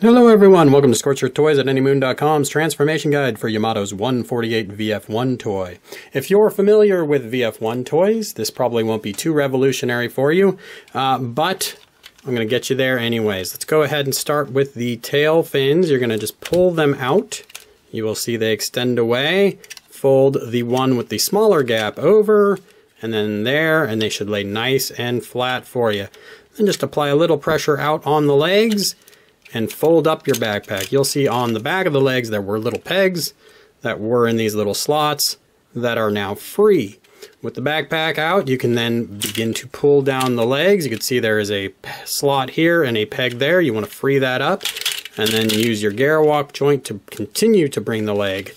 Hello everyone, welcome to Scorcher Toys at Anymoon.com's transformation guide for Yamato's 148 VF1 toy. If you're familiar with VF1 toys, this probably won't be too revolutionary for you, but I'm going to get you there anyways. Let's go ahead and start with the tail fins. You're going to just pull them out. You will see they extend away. Fold the one with the smaller gap over, and then there, and they should lay nice and flat for you. Then just apply a little pressure out on the legs, and fold up your backpack. You'll see on the back of the legs there were little pegs that were in these little slots that are now free. With the backpack out, you can then begin to pull down the legs. You can see there is a slot here and a peg there. You want to free that up and then use your Garwalk joint to continue to bring the leg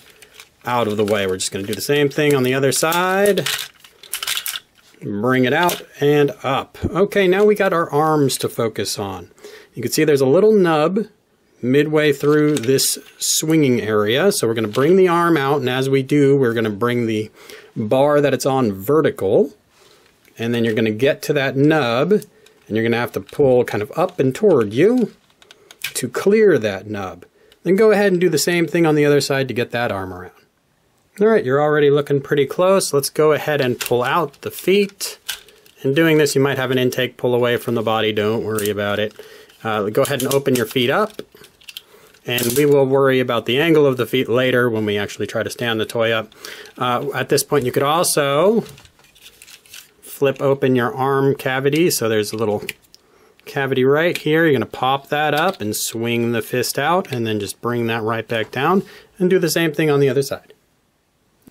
out of the way. We're just going to do the same thing on the other side. Bring it out and up. Okay, now we got our arms to focus on. You can see there's a little nub midway through this swinging area. So we're going to bring the arm out, and as we do, we're going to bring the bar that it's on vertical. And then you're going to get to that nub, and you're going to have to pull kind of up and toward you to clear that nub. Then go ahead and do the same thing on the other side to get that arm around. Alright, you're already looking pretty close. Let's go ahead and pull out the feet. In doing this, you might have an intake pull away from the body. Don't worry about it. Go ahead and open your feet up, and we will worry about the angle of the feet later when we actually try to stand the toy up. At this point, you could also flip open your arm cavity. So there's a little cavity right here. You're going to pop that up and swing the fist out, and then just bring that right back down, and do the same thing on the other side.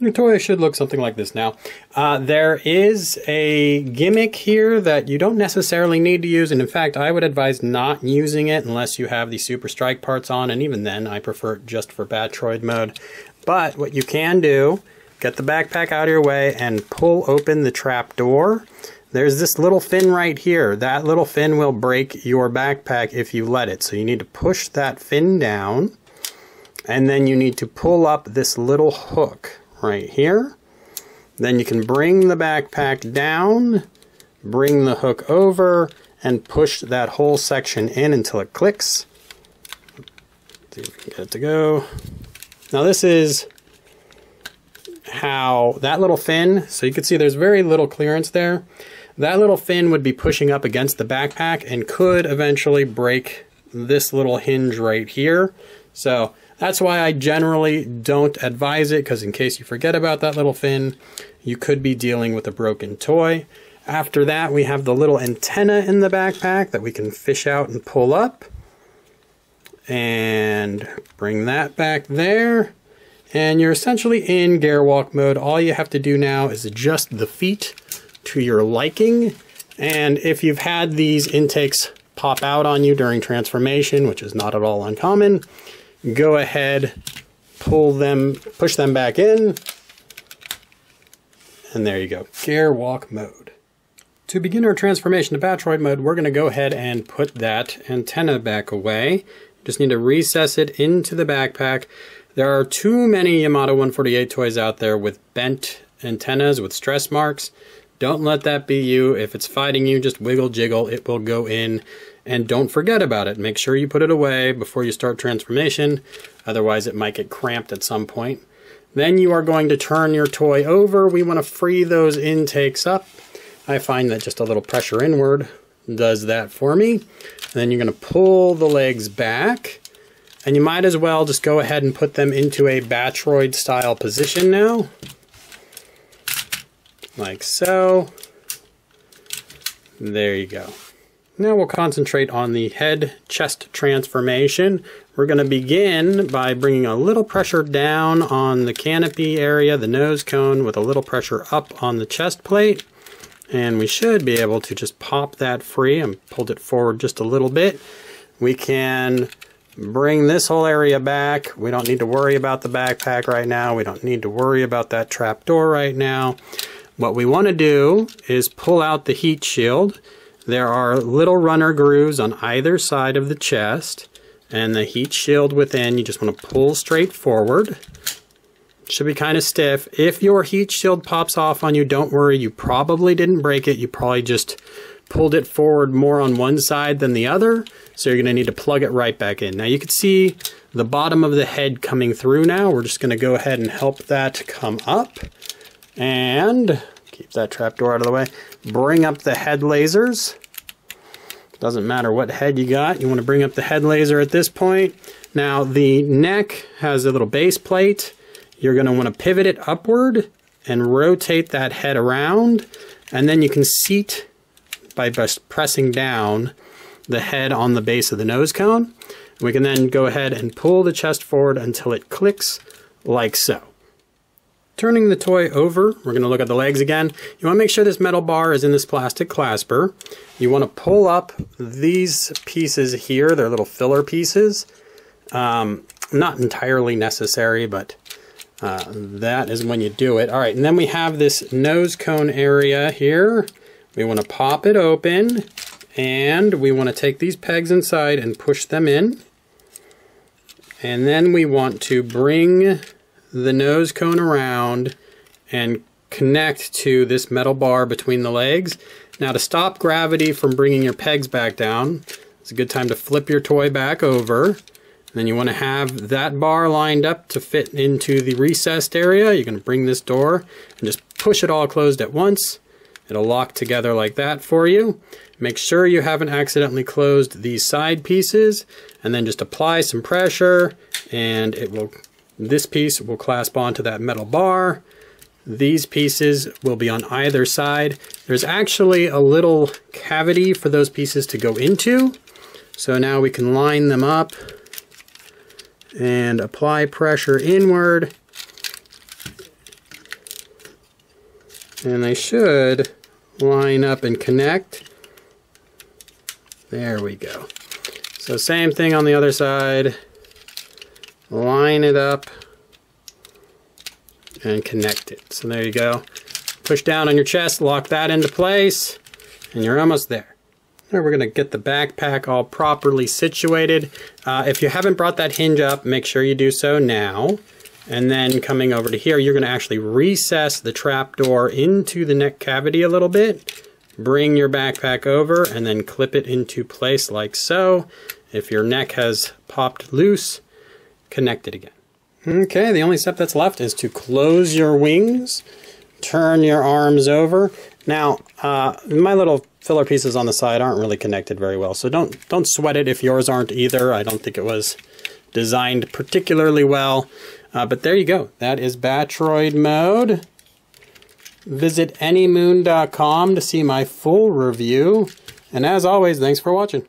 Your toy should look something like this now. There is a gimmick here that you don't necessarily need to use, and in fact I would advise not using it unless you have the Super Strike parts on, and even then I prefer it just for Batroid mode. But what you can do, get the backpack out of your way and pull open the trap door. There's this little fin right here. That little fin will break your backpack if you let it. So you need to push that fin down, and then you need to pull up this little hook right here. Then you can bring the backpack down, bring the hook over, and push that whole section in until it clicks. Let's see if we can get it to go. Now this is how that little fin, so you can see there's very little clearance there. That little fin would be pushing up against the backpack and could eventually break this little hinge right here. So that's why I generally don't advise it, because in case you forget about that little fin, you could be dealing with a broken toy. After that, we have the little antenna in the backpack that we can fish out and pull up. And bring that back there. And you're essentially in Garwalk mode. All you have to do now is adjust the feet to your liking. And if you've had these intakes pop out on you during transformation, which is not at all uncommon, go ahead, push them back in, and there you go, Garwalk mode. To begin our transformation to Batroid mode, we're going to go ahead and put that antenna back away. Just need to recess it into the backpack. There are too many Yamato 148 toys out there with bent antennas with stress marks. Don't let that be you. If it's fighting you, just wiggle jiggle, it will go in. And don't forget about it. Make sure you put it away before you start transformation. Otherwise it might get cramped at some point. Then you are going to turn your toy over. We want to free those intakes up. I find that just a little pressure inward does that for me. And then you're going to pull the legs back. And you might as well just go ahead and put them into a Batroid style position now. Like so. There you go. Now we'll concentrate on the head-chest transformation. We're going to begin by bringing a little pressure down on the canopy area, the nose cone, with a little pressure up on the chest plate. And we should be able to just pop that free. I pulled it forward just a little bit. We can bring this whole area back. We don't need to worry about the backpack right now. We don't need to worry about that trap door right now. What we want to do is pull out the heat shield. There are little runner grooves on either side of the chest, and the heat shield within, you just want to pull straight forward. It should be kind of stiff. If your heat shield pops off on you, don't worry, you probably didn't break it. You probably just pulled it forward more on one side than the other, so you're going to need to plug it right back in. Now you can see the bottom of the head coming through now. We're just going to go ahead and help that come up. And keep that trapdoor out of the way. Bring up the head lasers. Doesn't matter what head you got. You want to bring up the head laser at this point. Now the neck has a little base plate. You're going to want to pivot it upward and rotate that head around. And then you can seat by just pressing down the head on the base of the nose cone. We can then go ahead and pull the chest forward until it clicks like so. Turning the toy over, we're going to look at the legs again. You want to make sure this metal bar is in this plastic clasper. You want to pull up these pieces here. They're little filler pieces. Not entirely necessary, but that is when you do it. All right, and then we have this nose cone area here. We want to pop it open, and we want to take these pegs inside and push them in. And then we want to bring the nose cone around and connect to this metal bar between the legs. Now to stop gravity from bringing your pegs back down, it's a good time to flip your toy back over. And then you want to have that bar lined up to fit into the recessed area. You're going to bring this door and just push it all closed at once. It'll lock together like that for you. Make sure you haven't accidentally closed these side pieces, and then just apply some pressure and it will, this piece will clasp onto that metal bar. These pieces will be on either side. There's actually a little cavity for those pieces to go into. So now we can line them up and apply pressure inward. And they should line up and connect. There we go. So same thing on the other side. Line it up and connect it. So there you go. Push down on your chest, lock that into place, and you're almost there. Now we're going to get the backpack all properly situated. If you haven't brought that hinge up, make sure you do so now. And then coming over to here, you're going to actually recess the trapdoor into the neck cavity a little bit. Bring your backpack over and then clip it into place like so. If your neck has popped loose, connect it again. Okay, the only step that's left is to close your wings, turn your arms over. Now, my little filler pieces on the side aren't really connected very well, so don't sweat it if yours aren't either. I don't think it was designed particularly well. But there you go. That is Batroid mode. Visit anymoon.com to see my full review. And as always, thanks for watching.